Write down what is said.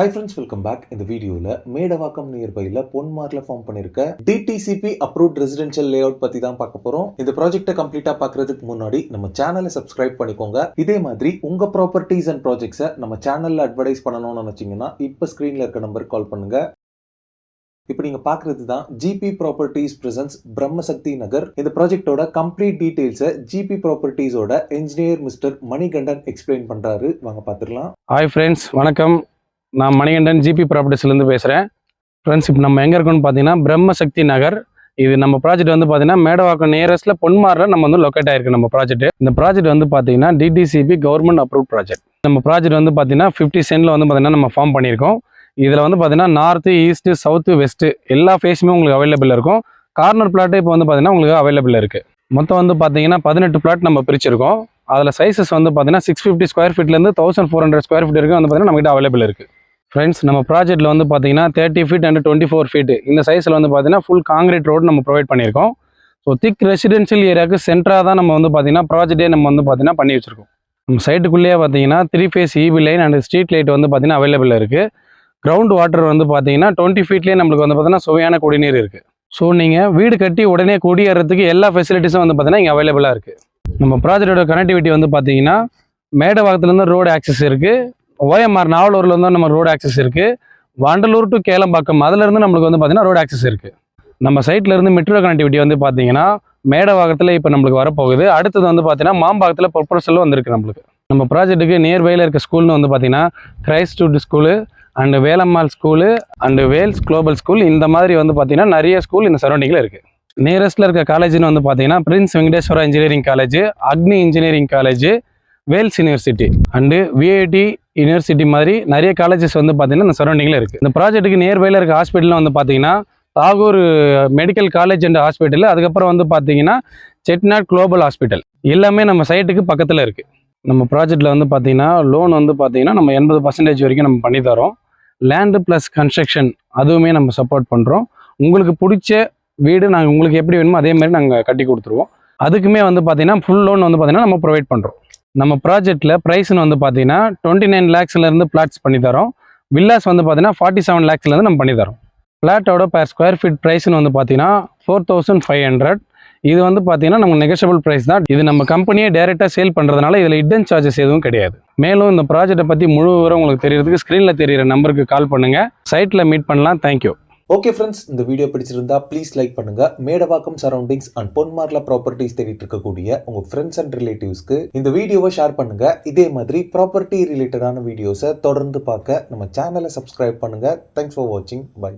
Hi friends, welcome back. இந்த வீடியோல Medavakkam நியர்பைல பொன்மார்ல form பண்ணிருக்க DTCP அப்ரூவ்ட் ரெசிடென்ஷியல் லேஅவுட் பத்தி தான் பார்க்க போறோம். இந்த ப்ராஜெக்ட்டை கம்ப்ளீட்டா பார்க்கிறதுக்கு முன்னாடி நம்ம சேனலை சப்ஸ்கிரைப் பண்ணிக்கோங்க. இதே மாதிரி உங்க ப்ராப்பர்ட்டிஸ் அண்ட் ப்ராஜெக்ட்ஸை நம்ம சேனல்ல அட்வர்டைஸ் பண்ணணும்னு நினைச்சீங்கன்னா இப்ப ஸ்கிரீன்ல இருக்க நம்பருக்கு கால் பண்ணுங்க. இப்போ நீங்க பாக்குறது தான் GP properties presents Brahmashakti Nagar. இந்த ப்ராஜெக்ட்டோட கம்ப்ளீட் டீடைல்ஸை ஜிபி ப்ராப்பர்ட்டிஸோட இன்ஜினியர் மிஸ்டர் மணிகண்டன் எக்ஸ்பிளைன் பண்றாரு. வாங்க பார்த்துடலாம். ஹாய் ஃப்ரெண்ட்ஸ், வணக்கம். நான் மணிகண்டன் ஜிபி ப்ராப்பர்ட்டிஸ்லேருந்து பேசுகிறேன். ஃப்ரெண்ட்ஸ், இப்போ நம்ம எங்கே இருக்கோம்னு பார்த்தீங்கன்னா பிரம்மசக்தி நகர். இது நம்ம ப்ராஜெக்ட் வந்து பார்த்தீங்கன்னா மேடவாக்கம் நியரஸ்ட்டில் பொன்மாரில் நம்ம வந்து லொக்கேட் ஆகிருக்கு நம்ம ப்ராஜெக்ட். இந்த ப்ராஜெக்ட் வந்து பார்த்தீங்கன்னா டிடிசிபி கவர்மெண்ட் அப்ரூவ் ப்ராஜெக்ட். நம்ம ப்ராஜெக்ட் வந்து பார்த்தீங்கன்னா 50 சென்டில் வந்து பார்த்தீங்கன்னா நம்ம ஃபார்ம் பண்ணியிருக்கோம். இதில் வந்து பார்த்தீங்கன்னா நார்த்து, ஈஸ்ட்டு, சவுத்து, வெஸ்ட்டு எல்லா ஃபேஸுமே உங்களுக்கு அவைலபிள் இருக்கும். கார்னர் பிளாட்டு இப்போ வந்து பார்த்தீங்கன்னா உங்களுக்கு அவைலபிள் இருக்குது. மொத்தம் வந்து பார்த்தீங்கன்னா 18 பிளாட் நம்ம பிரிச்சிருக்கோம். அதில் சைஸஸ் வந்து பார்த்தீங்கன்னா 650 ஸ்கொயர் ஃபீட்லேருந்து 1400 ஸ்கொயர் ஃபீட் வரைக்கும் வந்து பார்த்தீங்கன்னா நம்மகிட்ட அவைலபிள் இருக்குது. ஃப்ரெண்ட்ஸ், நம்ம ப்ராஜெக்ட்டில் வந்து பார்த்தீங்கன்னா 30 ஃபீட் அண்ட் 24 ஃபீட் இந்த சைஸில் வந்து பார்த்தீங்கன்னா ஃபுல் காங்கிரீட் ரோடு நம்ம ப்ரொவைட் பண்ணியிருக்கோம். ஸோ திக் ரெசிடென்ஷியல் ஏரியாவுக்கு சென்டராக தான் நம்ம வந்து பார்த்தீங்கன்னா ப்ராஜெக்டே நம்ம வந்து பார்த்தீங்கன்னா பண்ணி வச்சிருக்கோம். நம்ம சைட்டுக்குள்ளேயே பார்த்தீங்கன்னா 3 phase EB line and street light வந்து பார்த்தீங்கன்னா அவைலபிள் இருக்குது. கிரவுண்ட் வாட்டர் வந்து பார்த்தீங்கன்னா 20 ஃபீட்லேயே நம்மளுக்கு வந்து பார்த்தீங்கன்னா சுவையான குடிநீர் இருக்குது. ஸோ நீங்கள் வீடு கட்டி உடனே குடியேறதுக்கு எல்லா ஃபெசிலிட்டிஸும் வந்து பார்த்தீங்கன்னா இங்கே அவைலபிளாக இருக்குது. நம்ம ப்ராஜெக்டோட கனெக்டிவிட்டி வந்து பார்த்தீங்கன்னா மேடவாக்கத்துலேருந்து ரோடு ஆக்சஸ் இருக்குது. OMR நாவலூர்லேருந்து நம்ம ரோடு ஆக்சஸ் இருக்குது. வண்டலூர் டு கேளம்பாக்கம் அதிலேருந்து நம்மளுக்கு வந்து பார்த்தீங்கன்னா ரோடு ஆக்சஸ் இருக்குது. நம்ம சைட்லேருந்து மெட்ரோ கனெக்டிவிட்டி வந்து பார்த்தீங்கன்னா மேடவாக்கத்தில் இப்போ நம்மளுக்கு வரப்போகுது. அடுத்தது வந்து பார்த்தீங்கன்னா மாம்பாக்கத்தில் ப்ரொபோசலும் வந்துருக்கு நம்மளுக்கு. நம்ம ப்ராஜெக்ட்டுக்கு நியர்பையில் இருக்க ஸ்கூல்னு வந்து பார்த்தீங்கன்னா Christ school and Velammal school and Vels global school இந்த மாதிரி வந்து பார்த்தீங்கன்னா நிறைய ஸ்கூல் இந்த சரௌண்டிங்கில் இருக்குது. நியரஸ்ட்டில் இருக்க காலேஜ்னு வந்து பார்த்தீங்கன்னா Prince Venkateshwara engineering college, Agni engineering college, Vels university and VIT university மாதிரி நிறைய காலேஜஸ் வந்து பார்த்தீங்கன்னா இந்த சரௌண்டிங்கில் இருக்குது. இந்த ப்ராஜெக்ட்டுக்கு நியர்பையில் இருக்க ஹாஸ்பிட்டலில் வந்து பார்த்தீங்கன்னா Tagore medical college and hospital, அதுக்கப்புறம் வந்து பார்த்தீங்கன்னா செட்நாட் குளோபல் ஹாஸ்பிட்டல் எல்லாமே நம்ம சைட்டுக்கு பக்கத்தில் இருக்குது. நம்ம ப்ராஜெக்ட்டில் வந்து பார்த்தீங்கன்னா லோன் வந்து பார்த்தீங்கன்னா நம்ம 80% வரைக்கும் நம்ம பண்ணி தரோம். லேண்டு ப்ளஸ் கன்ஸ்ட்ரக்ஷன் அதுவுமே நம்ம சப்போர்ட் பண்ணுறோம். உங்களுக்கு பிடிச்ச வீடு நாங்கள் உங்களுக்கு எப்படி வேணுமோ அதே மாதிரி நாங்கள் கட்டி கொடுத்துருவோம். அதுக்குமே வந்து பார்த்தீங்கன்னா ஃபுல் லோன் வந்து பார்த்தீங்கன்னா நம்ம ப்ரொவைட் பண்ணுறோம். நம்ம ப்ராஜெக்ட்டில் ப்ரைஸ்னு வந்து பார்த்தீங்கன்னா 29 லேக்ஸ்லேருந்து பிளாட்ஸ் பண்ணி தரோம். வில்லாஸ் வந்து பார்த்தீங்கன்னா 47 லேக்ஸ்லேருந்து நம்ம பண்ணி தரோம். பிளாட்டோட per ஸ்கொயர் ஃபீட் ப்ரைஸ்னு வந்து பார்த்தீங்கன்னா 4500. இது வந்து பார்த்தீங்கன்னா நம்ம நெகோஷியபிள் ப்ரைஸ் தான். இது நம்ம கம்பெனியே டைரெக்டாக சேல் பண்ணுறதுனால இதில் ஹிடன் சார்ஜஸ் எதுவும் கிடையாது. மேலும் இந்த ப்ராஜெக்ட்டை பற்றி முழு விவரம் உங்களுக்கு தெரியறதுக்கு ஸ்க்ரீனில் தெரியிற நம்பருக்கு கால் பண்ணுங்கள். சைட்டில் மீட் பண்ணலாம். தேங்க்யூ. ஓகே ஃப்ரெண்ட்ஸ், இந்த வீடியோ பிடிச்சிருந்தா ப்ளீஸ் லைக் பண்ணுங்க. மேடவாக்கம் சரௌண்டிங்ஸ் அண்ட் பொன்மார்ல ப்ராப்பர்ட்டிஸ் தேடிட்டு இருக்கக்கூடிய உங்க ஃப்ரெண்ட்ஸ் அண்ட் ரிலேட்டிவ்ஸ்க்கு இந்த வீடியோவை ஷேர் பண்ணுங்க. இதே மாதிரி ப்ராப்பர்ட்டி ரிலேட்டடான வீடியோஸை தொடர்ந்து பார்க்க நம்ம சேனலை சப்ஸ்கிரைப் பண்ணுங்க. தேங்க்ஸ் ஃபார் வாட்சிங். பை.